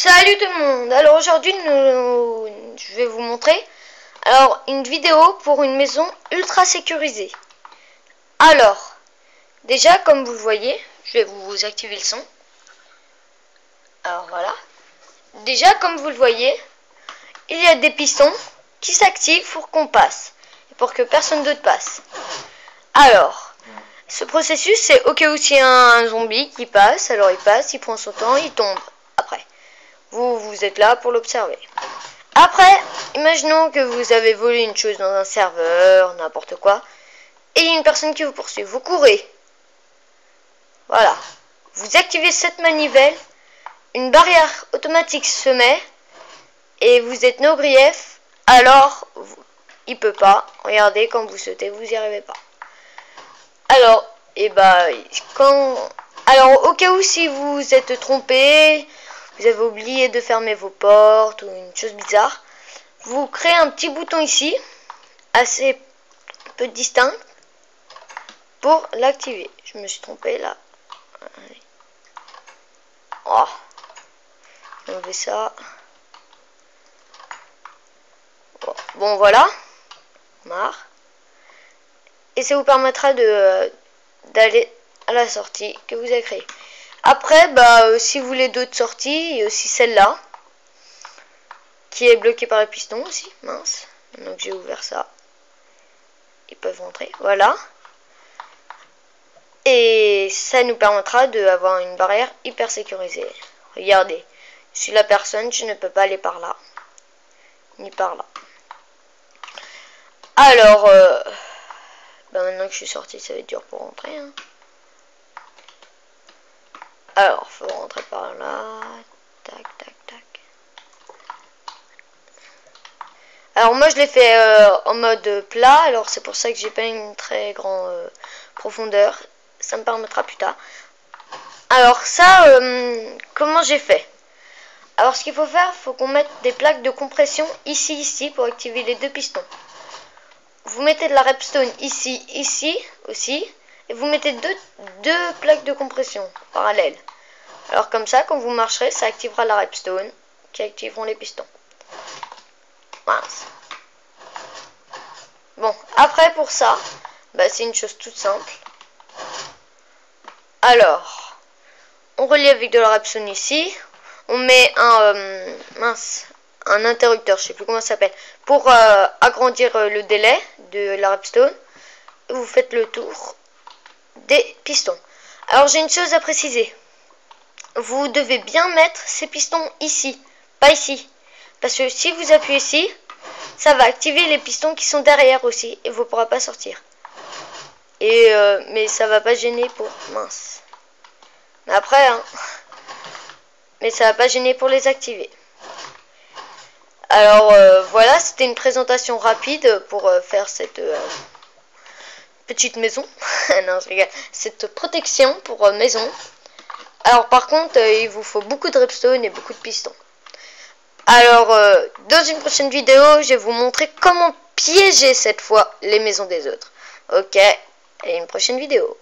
Salut tout le monde. Alors aujourd'hui je vais vous montrer une vidéo pour une maison ultra sécurisée. Alors déjà, comme vous le voyez, je vais vous activer le son. Alors voilà. Déjà, comme vous le voyez, il y a des pistons qui s'activent pour qu'on passe et pour que personne d'autre passe. Alors ce processus, c'est au cas où s'il y a un zombie qui passe, alors il passe, il prend son temps, il tombe. Après, vous êtes là pour l'observer. Après, imaginons que vous avez volé une chose dans un serveur, n'importe quoi, et il y a une personne qui vous poursuit. Vous courez. Voilà. Vous activez cette manivelle, une barrière automatique se met, et vous êtes no grief, alors il peut pas. Regardez, quand vous sautez, vous n'y arrivez pas. Alors, au cas où si vous êtes trompé, vous avez oublié de fermer vos portes ou une chose bizarre, vous créez un petit bouton ici, assez peu distinct, pour l'activer. Je me suis trompé là. Oh, on fait ça. Bon, voilà. Marre. Et ça vous permettra d'aller à la sortie que vous avez créée. Après, si vous voulez d'autres sorties, il y a aussi celle-là, qui est bloquée par le piston aussi. Mince. Donc j'ai ouvert ça. Ils peuvent rentrer. Voilà. Et ça nous permettra d'avoir une barrière hyper sécurisée. Regardez. Je suis la personne, je ne peux pas aller par là. Ni par là. Alors, maintenant que je suis sorti, ça va être dur pour rentrer. Hein. Alors, faut rentrer par là. Tac, tac, tac. Alors moi je l'ai fait en mode plat, alors c'est pour ça que j'ai pas une très grande profondeur. Ça me permettra plus tard. Alors ça, comment j'ai fait? Alors ce qu'il faut faire, faut qu'on mette des plaques de compression ici pour activer les deux pistons. Vous mettez de la redstone ici aussi, et vous mettez deux plaques de compression parallèles. Alors comme ça, quand vous marcherez, ça activera la redstone qui activeront les pistons. Mince. Bon, après pour ça, c'est une chose toute simple. Alors, on relie avec de la redstone ici. On met un interrupteur, je sais plus comment ça s'appelle, pour agrandir le délai de la redstone. Et vous faites le tour des pistons. Alors j'ai une chose à préciser. Vous devez bien mettre ces pistons ici, pas ici. Parce que si vous appuyez ici, ça va activer les pistons qui sont derrière aussi et vous ne pourrez pas sortir. Et mais ça va pas gêner pour... Mince. Mais après, hein. Mais ça va pas gêner pour les activer. Alors voilà, c'était une présentation rapide pour faire cette petite maison. Non, je rigole. Cette protection pour maison. Alors par contre, il vous faut beaucoup de redstone et beaucoup de pistons. Alors, dans une prochaine vidéo, je vais vous montrer comment piéger cette fois les maisons des autres. Ok, et une prochaine vidéo.